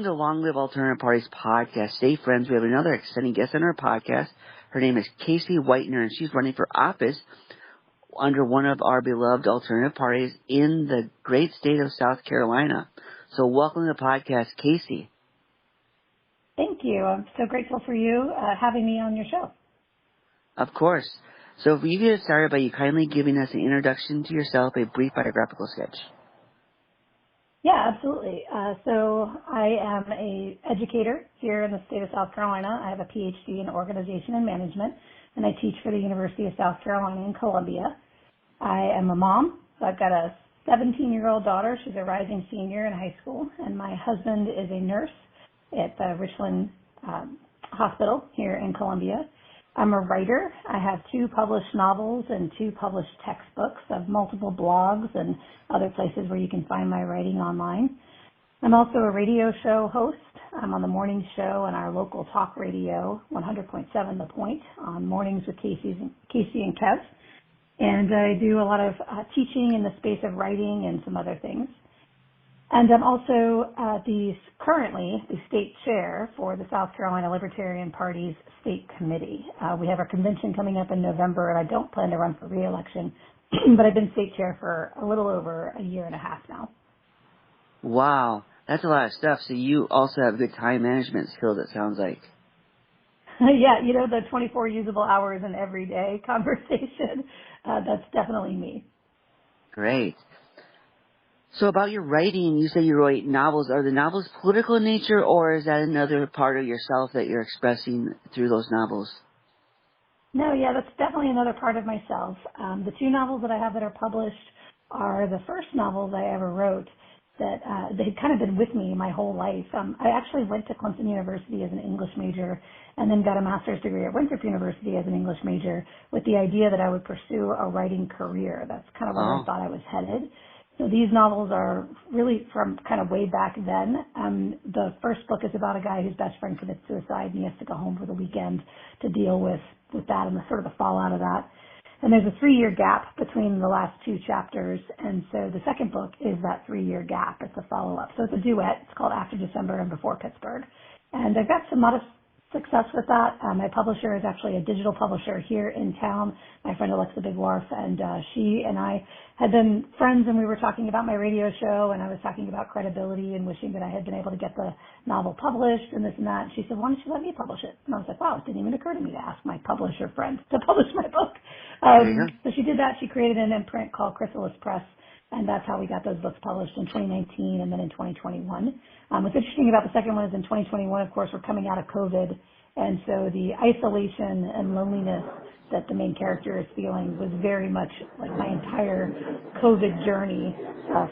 The Long Live Alternative Parties podcast. Today, friends, we have another exciting guest on our podcast. Her name is Kasie Whitener, and she's running for office under one of our beloved alternative parties in the great state of South Carolina. So welcome to the podcast, Kasie. Thank you. I'm so grateful for you having me on your show. Of course. So if you get started by you kindly giving us an introduction to yourself, a brief biographical sketch. Yeah, absolutely. So I am a educator here in the state of South Carolina. I have a PhD in organization and management, and I teach for the University of South Carolina in Columbia. I am a mom. So I've got a 17-year-old daughter. She's a rising senior in high school, and my husband is a nurse at the Richland Hospital here in Columbia. I'm a writer. I have 2 published novels and 2 published textbooks. I have multiple blogs and other places where you can find my writing online. I'm also a radio show host. I'm on the morning show on our local talk radio, 100.7 The Point, on mornings with Casey and Kev. And I do a lot of teaching in the space of writing and some other things. And I'm also currently the state chair for the South Carolina Libertarian Party's state committee. We have our convention coming up in November, and I don't plan to run for re-election, but I've been state chair for a little over a year and a half now. Wow, that's a lot of stuff. So you also have good time management skills, it sounds like. Yeah, you know, the 24 usable hours in everyday conversation, that's definitely me. Great. So about your writing, you say you write novels. Are the novels political in nature, or is that another part of yourself that you're expressing through those novels? No, yeah, that's definitely another part of myself. The 2 novels that I have that are published are the first novels I ever wrote that they had kind of been with me my whole life. I actually went to Clemson University as an English major and then got a master's degree at Winthrop University as an English major with the idea that I would pursue a writing career. That's kind of where I thought I was headed. So these novels are really from kind of way back then. The first book is about a guy whose best friend commits suicide and he has to go home for the weekend to deal with that and the sort of the fallout of that. And there's a 3-year gap between the last 2 chapters. And so the second book is that 3-year gap. It's a follow-up. So it's a duet. It's called After December and Before Pittsburgh. And I've got some modest success with that. My publisher is actually a digital publisher here in town, my friend Alexa Bigwarf, and she and I had been friends, and we were talking about my radio show, and I was talking about credibility and wishing that I had been able to get the novel published and this and that. And she said, why don't you let me publish it? And I was like, wow, it didn't even occur to me to ask my publisher friend to publish my book. So she did that. She created an imprint called Chrysalis Press, and that's how we got those books published in 2019 and then in 2021. What's interesting about the second one is in 2021, of course, we're coming out of COVID, and so the isolation and loneliness that the main character is feeling was very much like my entire COVID journey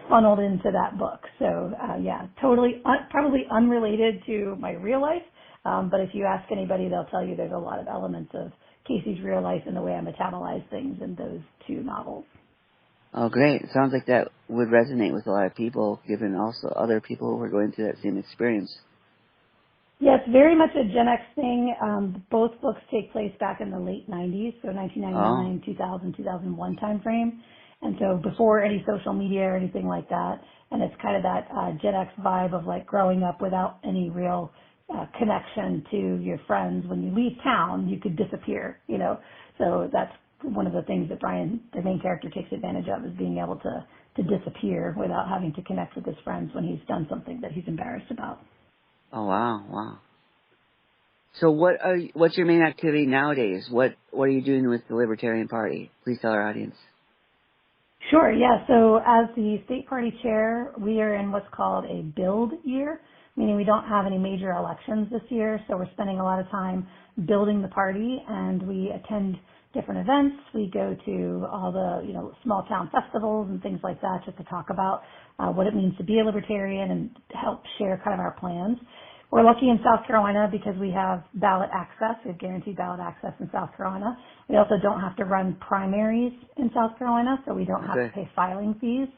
funneled into that book. So, yeah, totally, probably unrelated to my real life, but if you ask anybody, they'll tell you there's a lot of elements of Casey's real life and the way I metabolize things in those 2 novels. Oh, great. It sounds like that would resonate with a lot of people, given also other people who are going through that same experience. Yes, very much a Gen X thing. Both books take place back in the late 90s, so 1999, 2000, 2001 timeframe. And so before any social media or anything like that. And it's kind of that Gen X vibe of like growing up without any real connection to your friends. When you leave town, you could disappear, you know. So that's one of the things that Brian, the main character, takes advantage of, is being able to disappear without having to connect with his friends when he's done something that he's embarrassed about. Oh, wow. So what's your main activity nowadays? What are you doing with the Libertarian Party? Please tell our audience. Sure, yeah. So as the state party chair, we are in what's called a build year, meaning we don't have any major elections this year, so we're spending a lot of time building the party, and we attend different events. We go to all the, small town festivals and things like that just to talk about what it means to be a libertarian and help share kind of our plans. We're lucky in South Carolina because we have ballot access. We have guaranteed ballot access in South Carolina. We also don't have to run primaries in South Carolina, so we don't have to pay filing fees.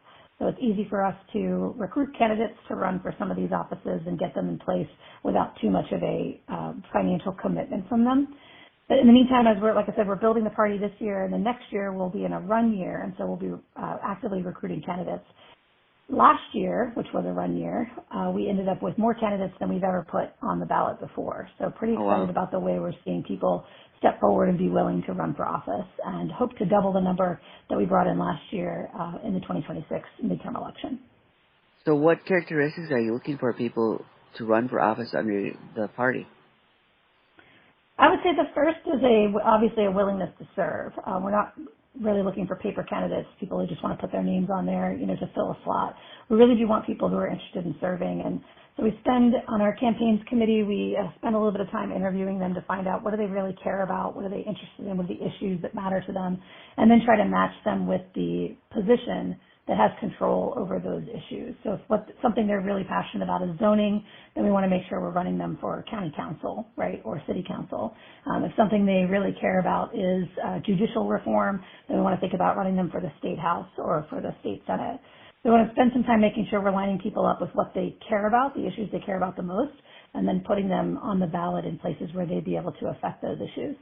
So it's easy for us to recruit candidates to run for some of these offices and get them in place without too much of a financial commitment from them. But in the meantime, as like I said, we're building the party this year, and the next year we'll be in a run year, and so we'll be actively recruiting candidates. Last year, which was a run year, we ended up with more candidates than we've ever put on the ballot before. So pretty Oh, excited wow. about the way we're seeing people step forward and be willing to run for office, and hope to double the number that we brought in last year in the 2026 midterm election. So what characteristics are you looking for people to run for office under the party? I would say the first is obviously a willingness to serve. We're not really looking for paper candidates, people who just want to put their names on there, to fill a slot. We really do want people who are interested in serving. And so we spend, on our campaigns committee, we spend a little bit of time interviewing them to find out what do they really care about, what are they interested in, what are the issues that matter to them, and then try to match them with the position that has control over those issues. So if something they're really passionate about is zoning, then we want to make sure we're running them for county council, right, or city council. If something they really care about is judicial reform, then we want to think about running them for the state house or for the state senate. So we want to spend some time making sure we're lining people up with what they care about, the issues they care about the most, and then putting them on the ballot in places where they'd be able to affect those issues.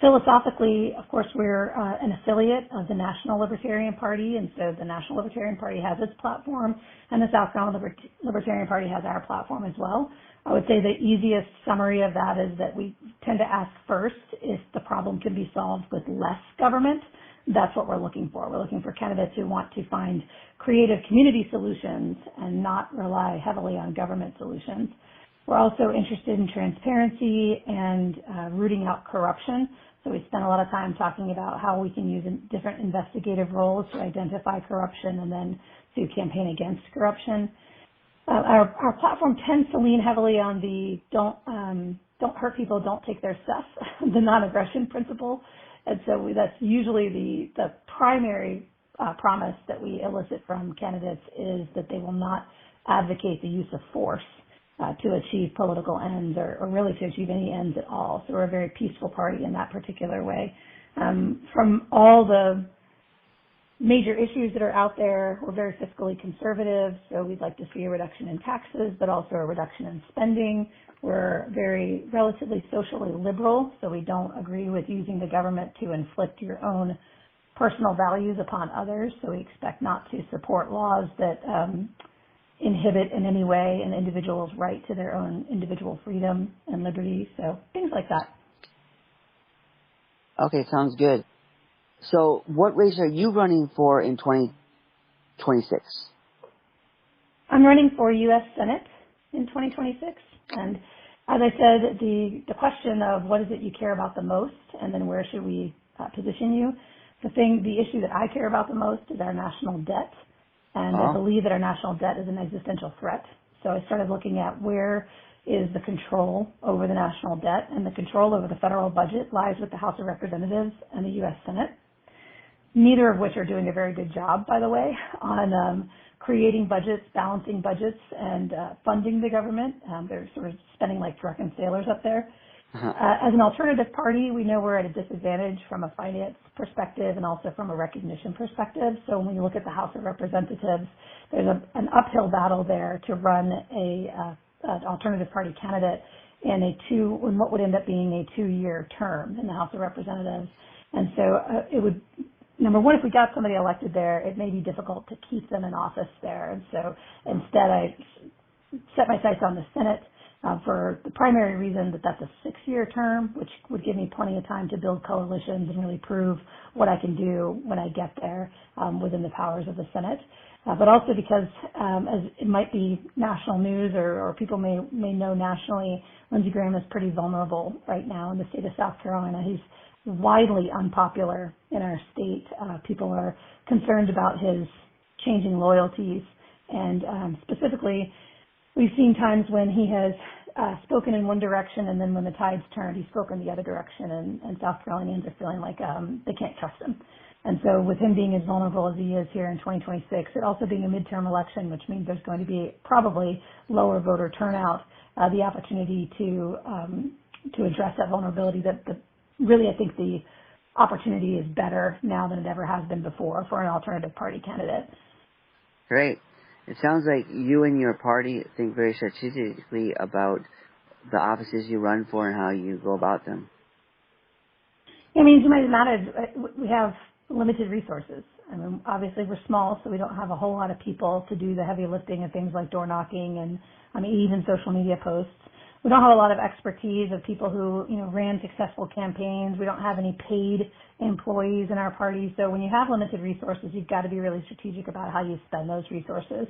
Philosophically, of course, we're an affiliate of the National Libertarian Party, and so the National Libertarian Party has its platform, and the South Carolina Libertarian Party has our platform as well. I would say the easiest summary of that is that we tend to ask first if the problem can be solved with less government. That's what we're looking for. We're looking for candidates who want to find creative community solutions and not rely heavily on government solutions. We're also interested in transparency and rooting out corruption. So we spend a lot of time talking about how we can use different investigative roles to identify corruption and then to campaign against corruption. Our platform tends to lean heavily on the don't hurt people, don't take their stuff, the non-aggression principle. And so that's usually the primary promise that we elicit from candidates is that they will not advocate the use of force to achieve political ends or really to achieve any ends at all. So we're a very peaceful party in that particular way. From all the major issues that are out there, we're very fiscally conservative, so we'd like to see a reduction in taxes, but also a reduction in spending. We're very relatively socially liberal, so we don't agree with using the government to inflict your own personal values upon others, so we expect not to support laws that inhibit in any way an individual's right to their own individual freedom and liberty, so things like that. Okay, sounds good. So what race are you running for in 2026? I'm running for U.S. Senate in 2026, and as I said, the question of what is it you care about the most, and then where should we position you, the issue that I care about the most is our national debt. And I believe that our national debt is an existential threat. So I started looking at where is the control over the national debt, and the control over the federal budget lies with the House of Representatives and the U.S. Senate, neither of which are doing a very good job, by the way, on creating budgets, balancing budgets, and funding the government. They're sort of spending like drunken sailors up there. As an alternative party, we know we're at a disadvantage from a finance perspective and also from a recognition perspective. So when you look at the House of Representatives, there's an uphill battle there to run an alternative party candidate in what would end up being a 2-year term in the House of Representatives. And so it would, number one, if we got somebody elected there, it may be difficult to keep them in office there. And so instead I set my sights on the Senate. For the primary reason that that's a 6-year term, which would give me plenty of time to build coalitions and really prove what I can do when I get there within the powers of the Senate. But also because, as it might be national news or people may know nationally, Lindsey Graham is pretty vulnerable right now in the state of South Carolina. He's widely unpopular in our state. People are concerned about his changing loyalties, and specifically, we've seen times when he has spoken in one direction, and then when the tide's turned, he's spoken the other direction, and South Carolinians are feeling like they can't trust him. And so with him being as vulnerable as he is here in 2026, it also being a midterm election, which means there's going to be probably lower voter turnout, the opportunity to address that vulnerability, really I think the opportunity is better now than it ever has been before for an alternative party candidate. Great. It sounds like you and your party think very strategically about the offices you run for and how you go about them. I mean, as you might imagine, we have limited resources. I mean, obviously we're small, so we don't have a whole lot of people to do the heavy lifting of things like door knocking and, I mean, even social media posts. We don't have a lot of expertise of people who, ran successful campaigns. We don't have any paid employees in our party. So when you have limited resources, you've got to be really strategic about how you spend those resources.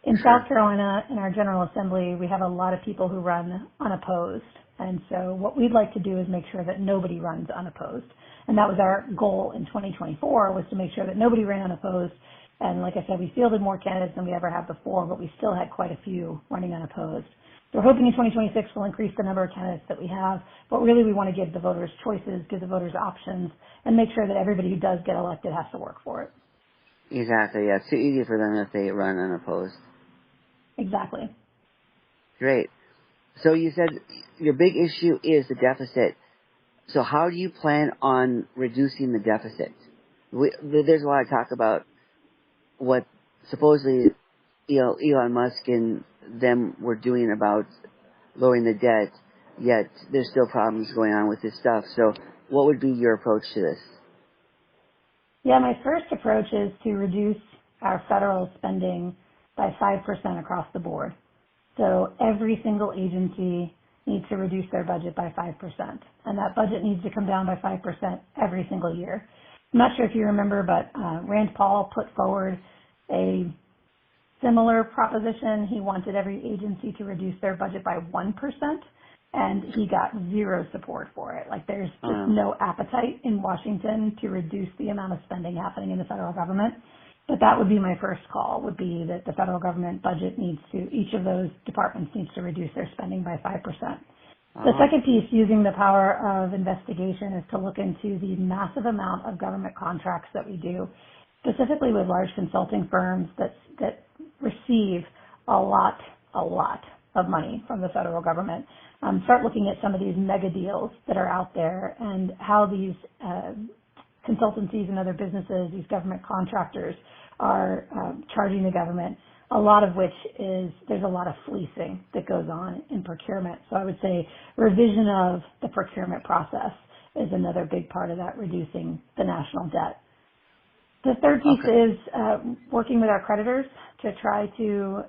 In South Carolina, in our General Assembly, we have a lot of people who run unopposed. And so what we'd like to do is make sure that nobody runs unopposed. And that was our goal in 2024, was to make sure that nobody ran unopposed. And like I said, we fielded more candidates than we ever have before, but we still had quite a few running unopposed. So we're hoping in 2026 we'll increase the number of candidates that we have, but really we want to give the voters choices, give the voters options, and make sure that everybody who does get elected has to work for it. Exactly, yeah. It's too easy for them if they run unopposed. Exactly. Great. So you said your big issue is the deficit. So how do you plan on reducing the deficit? There's a lot of talk about what supposedly Elon Musk and them were doing about lowering the debt, yet there's still problems going on with this stuff. So what would be your approach to this? Yeah, my first approach is to reduce our federal spending by 5% across the board. So every single agency needs to reduce their budget by 5%. And that budget needs to come down by 5% every single year. I'm not sure if you remember, but Rand Paul put forward a similar proposition. He wanted every agency to reduce their budget by 1%, and he got zero support for it. Like, there's just no appetite in Washington to reduce the amount of spending happening in the federal government. But that would be my first call, would be that the federal government budget each of those departments needs to reduce their spending by 5%. The second piece, using the power of investigation, is to look into the massive amount of government contracts that we do, specifically with large consulting firms that receive a lot of money from the federal government. Start looking at some of these mega deals that are out there and how these consultancies and other businesses, these government contractors, are charging the government, a lot of which is, there's a lot of fleecing that goes on in procurement. So I would say revision of the procurement process is another big part of that, reducing the national debt. The third piece is working with our creditors to try to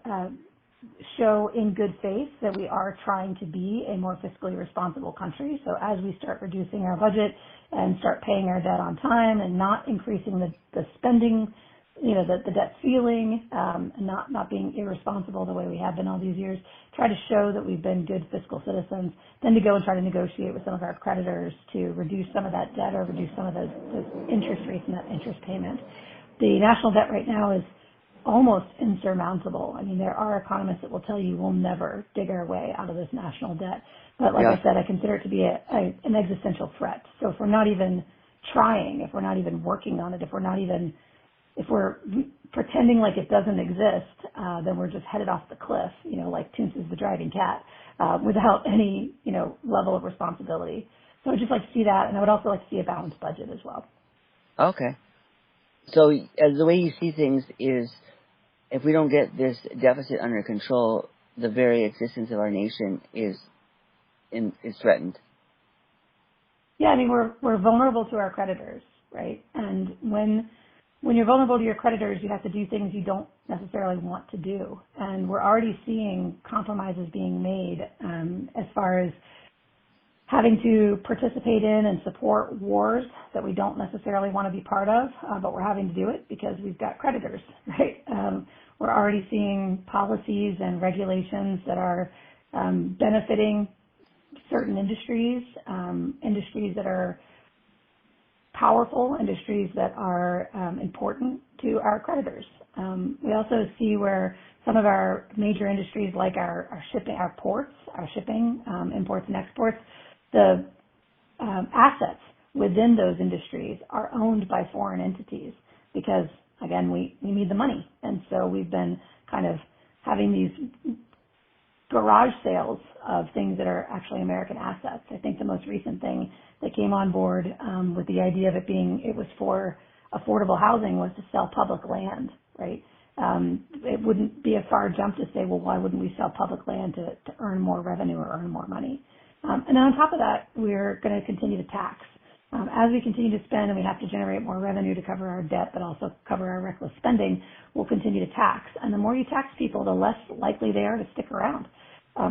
show in good faith that we are trying to be a more fiscally responsible country. So as we start reducing our budget and start paying our debt on time and not increasing the spending, the debt ceiling, and not being irresponsible the way we have been all these years, try to show that we've been good fiscal citizens, then to go and try to negotiate with some of our creditors to reduce some of that debt or reduce some of those interest rates and that interest payment. The national debt right now is almost insurmountable. I mean, there are economists that will tell you we'll never dig our way out of this national debt. But like I said, I consider it to be an existential threat. So if we're not even trying, if we're not even working on it, if we're pretending like it doesn't exist, then we're just headed off the cliff, like Toonces the Dragon Cat, without any, level of responsibility. So I would just like to see that, and I would also like to see a balanced budget as well. Okay. So the way you see things is, if we don't get this deficit under control, the very existence of our nation is threatened. Yeah, I mean, we're vulnerable to our creditors, right? And when you're vulnerable to your creditors, you have to do things you don't necessarily want to do. And we're already seeing compromises being made as far as having to participate in and support wars that we don't necessarily want to be part of, but we're having to do it because we've got creditors, right? We're already seeing policies and regulations that are benefiting certain industries, industries that are powerful, industries that are important to our creditors. We also see where some of our major industries, like our shipping, our ports, our shipping, imports and exports, the assets within those industries are owned by foreign entities because, again, we need the money. And so we've been kind of having these garage sales of things that are actually American assets. I think the most recent thing that came on board with the idea of it was for affordable housing was to sell public land, right? It wouldn't be a far jump to say, well, why wouldn't we sell public land to earn more revenue or earn more money? And then on top of that, we're going to continue to tax. As we continue to spend and we have to generate more revenue to cover our debt, but also cover our reckless spending, we'll continue to tax. And the more you tax people, the less likely they are to stick around.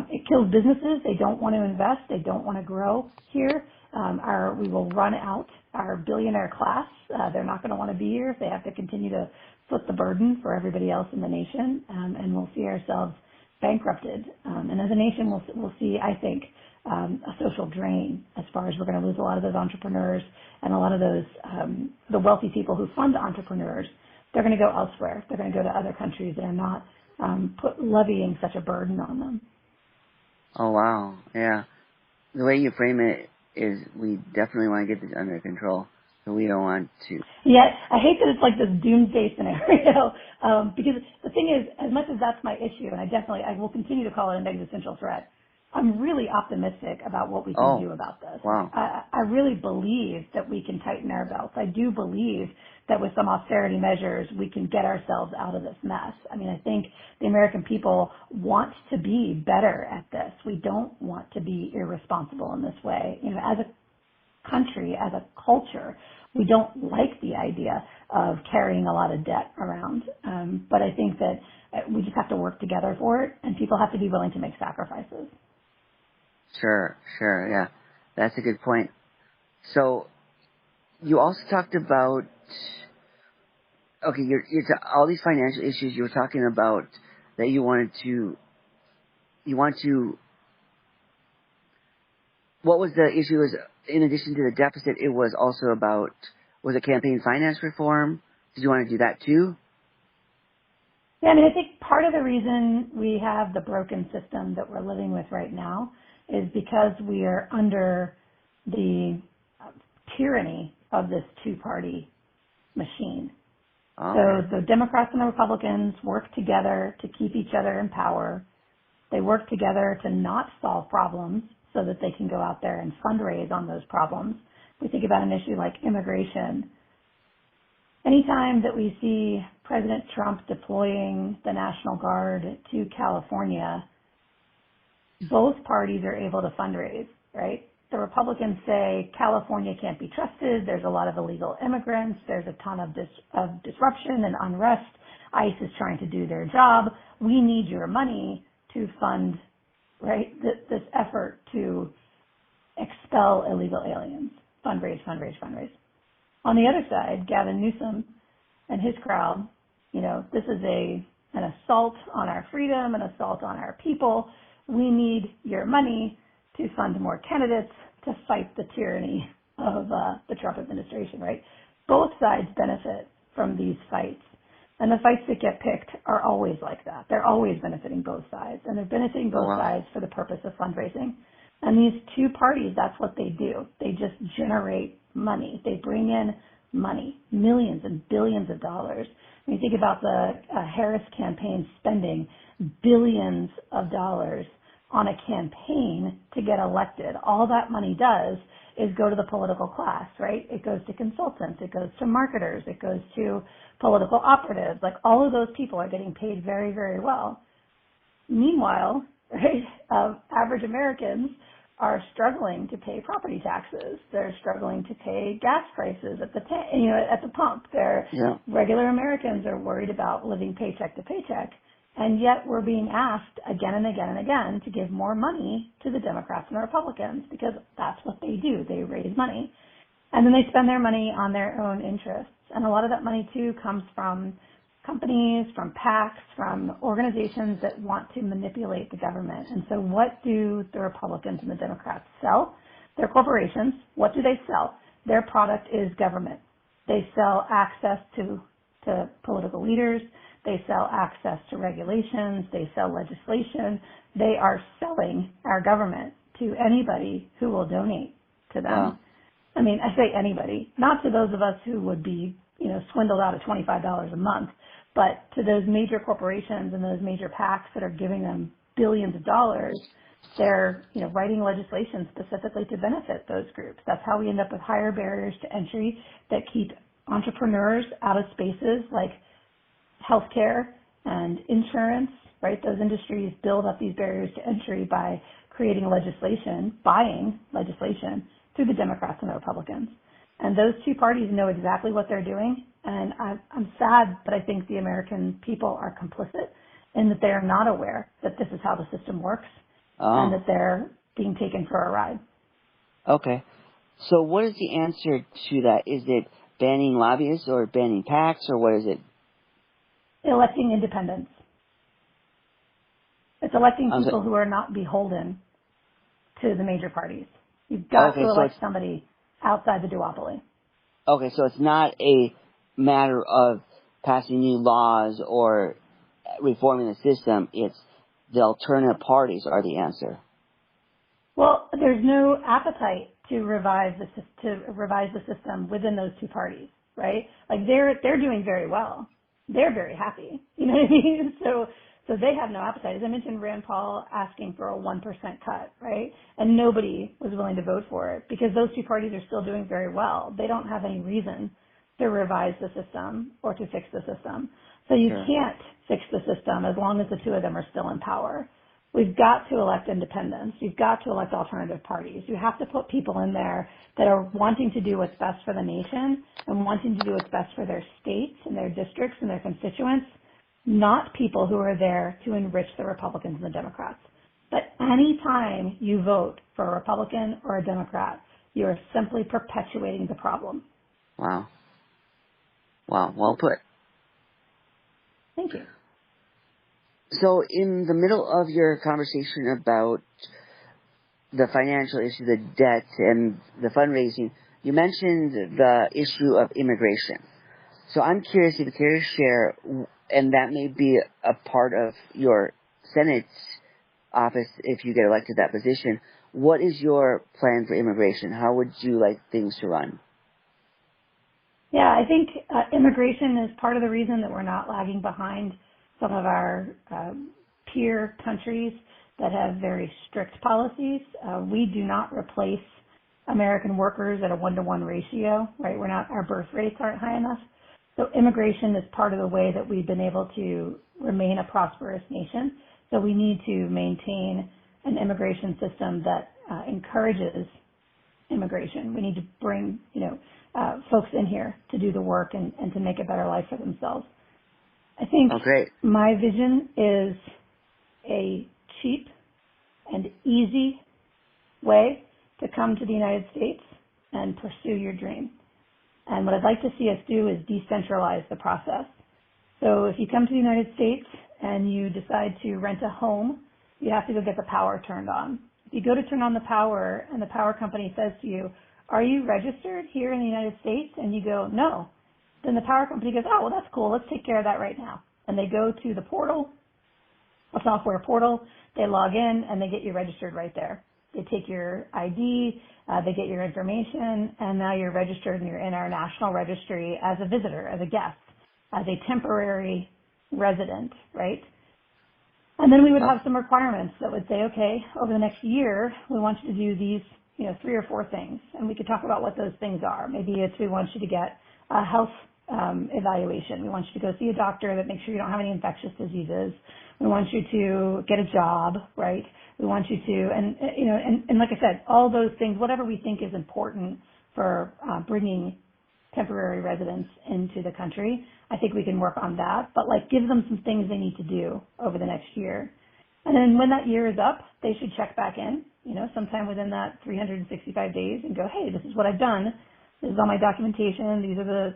It kills businesses. They don't want to invest. They don't want to grow here. We will run out our billionaire class. They're not going to want to be here if they have to continue to foot the burden for everybody else in the nation. And we'll see ourselves bankrupted. And as a nation, we'll see, I think, a social drain as far as we're going to lose a lot of those entrepreneurs and a lot of those, the wealthy people who fund entrepreneurs. They're going to go elsewhere. They're going to go to other countries that are not levying such a burden on them. Oh, wow. Yeah. The way you frame it is we definitely want to get this under control. So we don't want to. Yeah, I hate that it's like this doomsday scenario because the thing is, as much as that's my issue, and I will continue to call it an existential threat, I'm really optimistic about what we can do about this. Wow. I really believe that we can tighten our belts. I do believe that with some austerity measures, we can get ourselves out of this mess. I mean, I think the American people want to be better at this. We don't want to be irresponsible in this way. You know, as a country, as a culture, we don't like the idea of carrying a lot of debt around. But I think that we just have to work together for it, and people have to be willing to make sacrifices. Sure, yeah. That's a good point. So, you also talked about, all these financial issues you were talking about that you want to, what was the issue? Was in addition to the deficit, it was also about, was it campaign finance reform? Did you want to do that too? Yeah, I mean, I think part of the reason we have the broken system that we're living with right now is because we are under the tyranny of this two-party machine. So the Democrats and the Republicans work together to keep each other in power. They work together to not solve problems so that they can go out there and fundraise on those problems. We think about an issue like immigration. Anytime that we see President Trump deploying the National Guard to California, both parties are able to fundraise, right? The Republicans say California can't be trusted. There's a lot of illegal immigrants. There's a ton of disruption and unrest. ICE is trying to do their job. We need your money to fund, right, this effort to expel illegal aliens. Fundraise. On the other side, Gavin Newsom and his crowd, you know, this is an assault on our freedom, an assault on our people. We need your money to fund more candidates to fight the tyranny of the Trump administration, right? Both sides benefit from these fights. And the fights that get picked are always like that. They're always benefiting both sides. And they're benefiting both sides for the purpose of fundraising. And these two parties, that's what they do. They just generate money. They bring in money, millions and billions of dollars. When you think about the Harris campaign spending billions of dollars on a campaign to get elected, all that money does is go to the political class, right? It goes to consultants, it goes to marketers, it goes to political operatives. Like, all of those people are getting paid very, very well. Meanwhile, right, average Americans are struggling to pay property taxes. They're struggling to pay gas prices at the pump. Regular Americans are worried about living paycheck to paycheck. And yet we're being asked again and again and again to give more money to the Democrats and the Republicans because that's what they do. They raise money. And then they spend their money on their own interests. And a lot of that money, too, comes from companies, from PACs, from organizations that want to manipulate the government. And so what do the Republicans and the Democrats sell? They're corporations. What do they sell? Their product is government. They sell access to political leaders. They sell access to regulations. They sell legislation. They are selling our government to anybody who will donate to them. Wow. I mean, I say anybody, not to those of us who would be, swindled out of $25 a month, but to those major corporations and those major PACs that are giving them billions of dollars. They're, writing legislation specifically to benefit those groups. That's how we end up with higher barriers to entry that keep entrepreneurs out of spaces like healthcare and insurance, right? Those industries build up these barriers to entry by creating legislation, buying legislation through the Democrats and the Republicans. And those two parties know exactly what they're doing. And I'm sad, but I think the American people are complicit in that they are not aware that this is how the system works and that they're being taken for a ride. Okay. So what is the answer to that? Is it banning lobbyists or banning PACs, or what is it? Electing independents. It's electing people who are not beholden to the major parties. You've got to elect somebody outside the duopoly. Okay, so it's not a matter of passing new laws or reforming the system. It's the alternative parties are the answer. Well, there's no appetite to revise the system within those two parties, right? Like they're doing very well. They're very happy. You know what I mean? So they have no appetite. As I mentioned, Rand Paul asking for a 1% cut, right? And nobody was willing to vote for it because those two parties are still doing very well. They don't have any reason to revise the system or to fix the system. So you can't fix the system as long as the two of them are still in power. We've got to elect independents. You've got to elect alternative parties. You have to put people in there that are wanting to do what's best for the nation and wanting to do what's best for their states and their districts and their constituents, not people who are there to enrich the Republicans and the Democrats. But any time you vote for a Republican or a Democrat, you are simply perpetuating the problem. Wow. Wow, well put. Thank you. So in the middle of your conversation about the financial issue, the debt, and the fundraising, you mentioned the issue of immigration. So I'm curious if you care to share, and that may be a part of your Senate's office if you get elected to that position. What is your plan for immigration? How would you like things to run? Yeah, I think immigration is part of the reason that we're not lagging behind some of our peer countries that have very strict policies. We do not replace American workers at a 1-to-1 ratio, right? Our birth rates aren't high enough. So immigration is part of the way that we've been able to remain a prosperous nation. So we need to maintain an immigration system that encourages immigration. We need to bring, folks in here to do the work and to make a better life for themselves. I think my vision is a cheap and easy way to come to the United States and pursue your dream. And what I'd like to see us do is decentralize the process. So if you come to the United States and you decide to rent a home, you have to go get the power turned on. If you go to turn on the power and the power company says to you, "Are you registered here in the United States?" and you go, "No," then the power company goes, "Oh, well, that's cool. Let's take care of that right now." And they go to the portal, a software portal, they log in, and they get you registered right there. They take your ID, they get your information, and now you're registered and you're in our national registry as a visitor, as a guest, as a temporary resident, right? And then we would have some requirements that would say, okay, over the next year, we want you to do these, 3 or 4 things. And we could talk about what those things are. Maybe it's we want you to get a health evaluation. We want you to go see a doctor that makes sure you don't have any infectious diseases. We want you to get a job, right? We want you to, and like I said, all those things, whatever we think is important for bringing temporary residents into the country, I think we can work on that. But give them some things they need to do over the next year. And then when that year is up, they should check back in, sometime within that 365 days and go, hey, this is what I've done. This is all my documentation.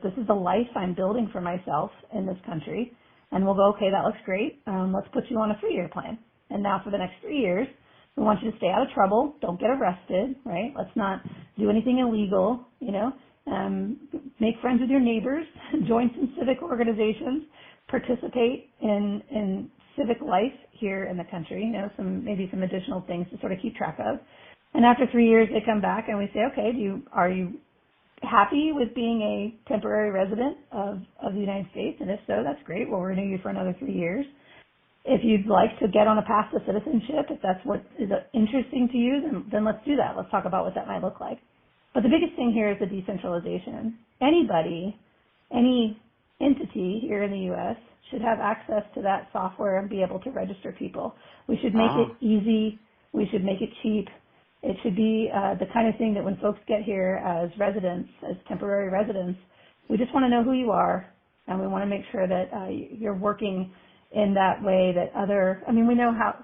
This is the life I'm building for myself in this country. And we'll go, okay, that looks great. Let's put you on a 3-year plan. And now for the next 3 years, we want you to stay out of trouble. Don't get arrested, right? Let's not do anything illegal, make friends with your neighbors, join some civic organizations, participate in civic life here in the country, maybe some additional things to sort of keep track of. And after 3 years, they come back and we say, okay, are you happy with being a temporary resident of the United States? And if so, that's great. We'll renew you for another 3 years. If you'd like to get on a path to citizenship, if that's what is interesting to you, then let's do that. Let's talk about what that might look like. But the biggest thing here is the decentralization. Anybody, any entity here in the U.S. should have access to that software and be able to register people. We should make it easy. We should make it cheap. It should be the kind of thing that when folks get here as residents, as temporary residents, we just want to know who you are, and we want to make sure that you're working in that way that we know how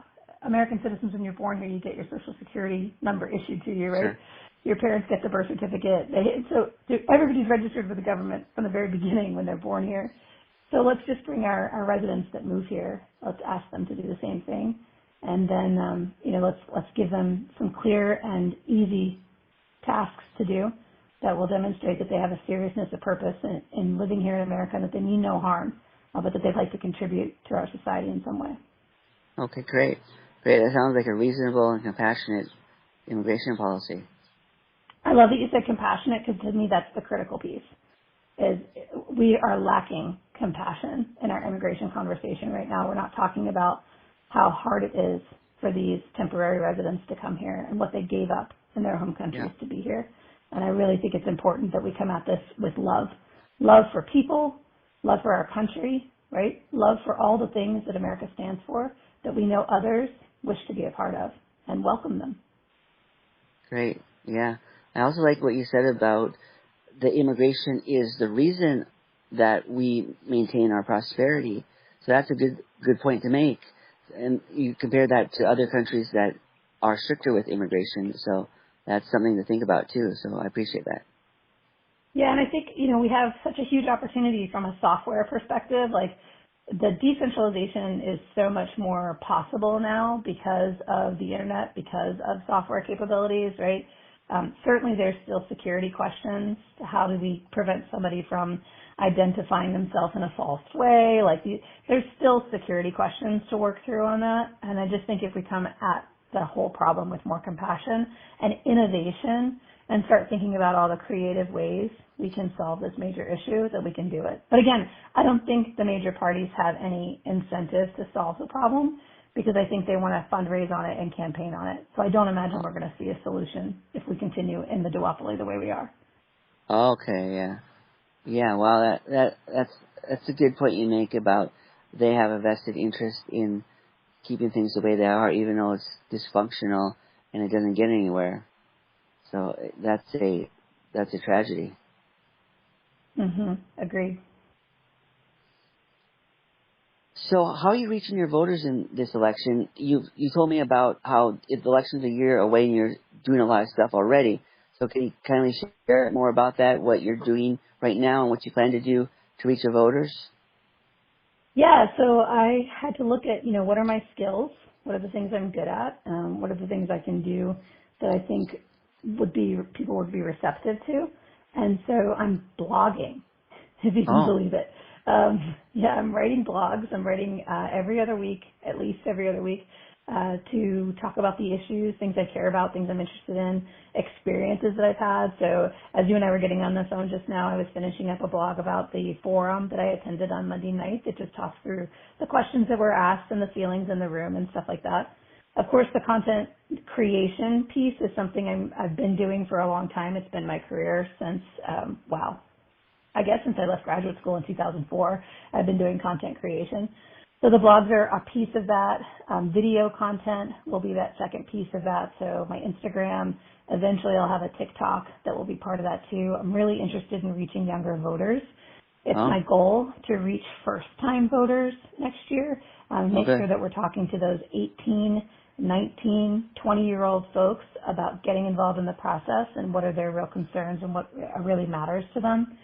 American citizens, when you're born here, you get your Social Security number issued to you, right? Sure. Your parents get the birth certificate. So everybody's registered with the government from the very beginning when they're born here. So let's just bring our residents that move here. Let's ask them to do the same thing. And then, let's give them some clear and easy tasks to do that will demonstrate that they have a seriousness, a purpose in living here in America, and that they mean no harm, but that they'd like to contribute to our society in some way. Okay, great. Great. That sounds like a reasonable and compassionate immigration policy. I love that you said compassionate, because to me that's the critical piece. Is we are lacking compassion in our immigration conversation right now. We're not talking about how hard it is for these temporary residents to come here and what they gave up in their home countries to be here. And I really think it's important that we come at this with love. Love for people, love for our country, right? Love for all the things that America stands for, that we know others wish to be a part of, and welcome them. Great. Yeah. I also like what you said about the immigration is the reason that we maintain our prosperity. So that's a good point to make. And you compare that to other countries that are stricter with immigration. So that's something to think about too. So I appreciate that. Yeah, and I think, we have such a huge opportunity from a software perspective. Like, the decentralization is so much more possible now because of the internet, because of software capabilities, right? Certainly there's still security questions. How do we prevent somebody from identifying themselves in a false way? There's still security questions to work through on that. And I just think if we come at the whole problem with more compassion and innovation and start thinking about all the creative ways we can solve this major issue, that we can do it. But again, I don't think the major parties have any incentive to solve the problem, because I think they want to fundraise on it and campaign on it. So I don't imagine we're going to see a solution if we continue in the duopoly the way we are. Okay, yeah. Yeah, well, that's a good point you make about they have a vested interest in keeping things the way they are, even though it's dysfunctional and it doesn't get anywhere. So that's a tragedy. Agreed. So how are you reaching your voters in this election? You told me about how the election's a year away and you're doing a lot of stuff already. So can you kindly share more about that, what you're doing right now and what you plan to do to reach your voters? Yeah, so I had to look at, what are my skills? What are the things I'm good at? What are the things I can do that I think people would be receptive to? And so I'm blogging, if you can believe it. I'm writing blogs. I'm writing every other week, at least every other week, to talk about the issues, things I care about, things I'm interested in, experiences that I've had. So as you and I were getting on the phone just now, I was finishing up a blog about the forum that I attended on Monday night. It just talks through the questions that were asked and the feelings in the room and stuff like that. Of course, the content creation piece is something I've been doing for a long time. It's been my career since, since I left graduate school in 2004, I've been doing content creation. So the blogs are a piece of that. Video content will be that second piece of that. So my Instagram, eventually I'll have a TikTok that will be part of that too. I'm really interested in reaching younger voters. It's my goal to reach first-time voters next year. Make sure that we're talking to those 18, 19, 20-year-old folks about getting involved in the process and what are their real concerns and what really matters to them.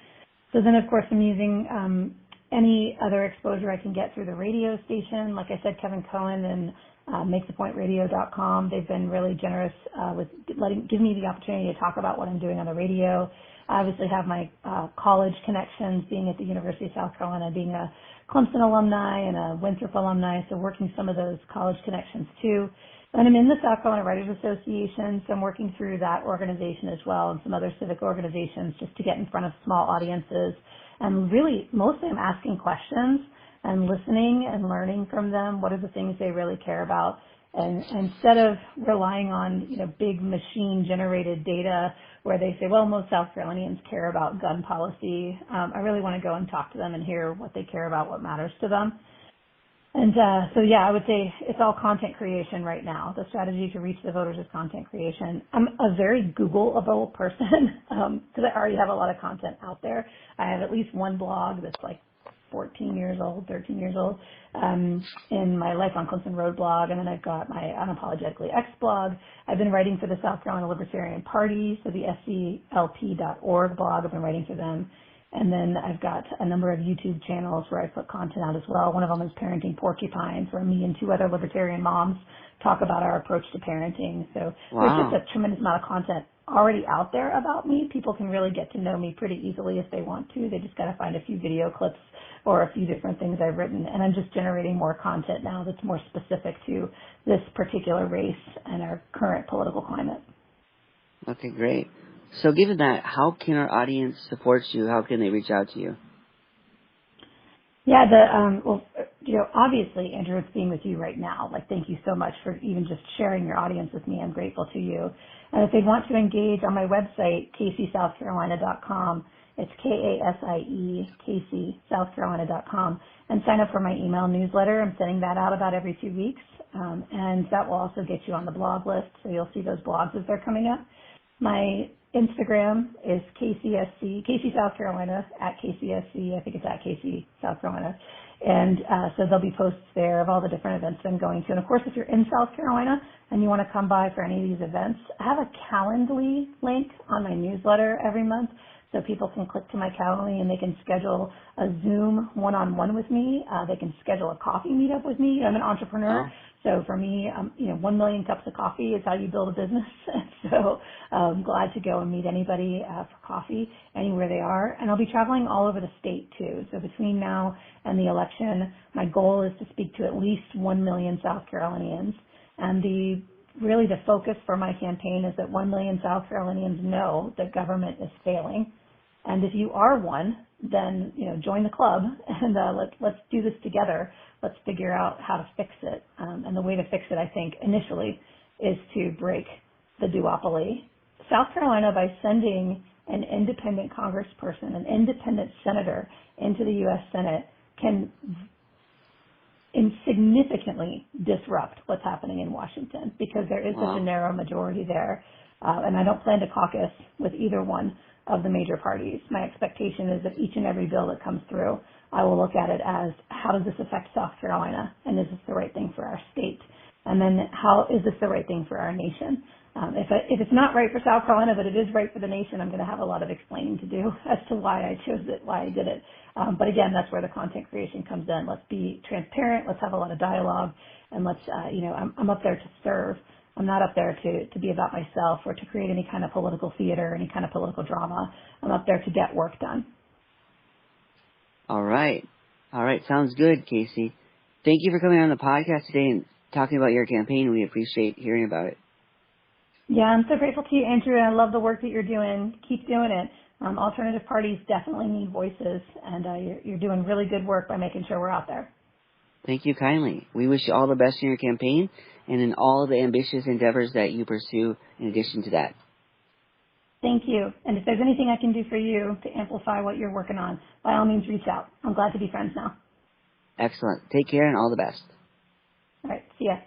So then, of course, I'm using any other exposure I can get through the radio station. Like I said, Kevin Cohen and MakeThePointRadio.com, they've been really generous with giving me the opportunity to talk about what I'm doing on the radio. I obviously have my college connections, being at the University of South Carolina, being a Clemson alumni and a Winthrop alumni, so working some of those college connections too. And I'm in the South Carolina Writers Association, so I'm working through that organization as well and some other civic organizations just to get in front of small audiences. And really, mostly I'm asking questions and listening and learning from them. What are the things they really care about? And instead of relying on, big machine-generated data where they say, well, most South Carolinians care about gun policy, I really want to go and talk to them and hear what they care about, what matters to them. And so, yeah, I would say it's all content creation right now. The strategy to reach the voters is content creation. I'm a very Googleable person because I already have a lot of content out there. I have at least one blog that's like 14 years old, 13 years old, in my Life on Clemson Road blog, and then I've got my Unapologetically X blog. I've been writing for the South Carolina Libertarian Party, so the sclp.org blog. I've been writing for them. And then I've got a number of YouTube channels where I put content out as well. One of them is Parenting Porcupines, where me and two other libertarian moms talk about our approach to parenting. So there's just a tremendous amount of content already out there about me. People can really get to know me pretty easily if they want to. They just got to find a few video clips or a few different things I've written. And I'm just generating more content now that's more specific to this particular race and our current political climate. Okay, great. So given that, how can our audience support you? How can they reach out to you? Yeah, obviously, Andrew, it's being with you right now. Like, thank you so much for even just sharing your audience with me. I'm grateful to you. And if they want to engage on my website, KasieSouthCarolina.com, it's Kasie, KasieSouthCarolina.com, and sign up for my email newsletter. I'm sending that out about every 2 weeks, and that will also get you on the blog list, so you'll see those blogs as they're coming up. My Instagram is Kasie South Carolina, at KCSC. I think it's at Kasie South Carolina. And so there'll be posts there of all the different events I'm going to. And of course, if you're in South Carolina and you want to come by for any of these events, I have a Calendly link on my newsletter every month. So people can click to my Calendly and they can schedule a Zoom one-on-one with me. They can schedule a coffee meetup with me. I'm an entrepreneur. Oh. So for me, 1 million cups of coffee is how you build a business. So I'm glad to go and meet anybody for coffee anywhere they are. And I'll be traveling all over the state too. So between now and the election, my goal is to speak to at least 1 million South Carolinians. And the focus for my campaign is that 1 million South Carolinians know that government is failing. And if you are one, then, join the club and let's do this together. Let's figure out how to fix it. And the way to fix it, I think, initially is to break the duopoly. South Carolina, by sending an independent congressperson, an independent senator into the U.S. Senate, can significantly disrupt what's happening in Washington because there is such a narrow majority there. And I don't plan to caucus with either one of the major parties. My expectation is that each and every bill that comes through, I will look at it as, how does this affect South Carolina? And is this the right thing for our state? And then how is this the right thing for our nation? If it's not right for South Carolina, but it is right for the nation, I'm going to have a lot of explaining to do as to why I chose it, why I did it. But again, that's where the content creation comes in. Let's be transparent. Let's have a lot of dialogue. And let's, I'm up there to serve. I'm not up there to be about myself or to create any kind of political theater, any kind of political drama. I'm up there to get work done. All right. Sounds good, Kasie. Thank you for coming on the podcast today and talking about your campaign. We appreciate hearing about it. Yeah, I'm so grateful to you, Andrew, and I love the work that you're doing. Keep doing it. Alternative parties definitely need voices, and you're doing really good work by making sure we're out there. Thank you kindly. We wish you all the best in your campaign and in all the ambitious endeavors that you pursue in addition to that. Thank you. And if there's anything I can do for you to amplify what you're working on, by all means, reach out. I'm glad to be friends now. Excellent. Take care and all the best. All right. See ya.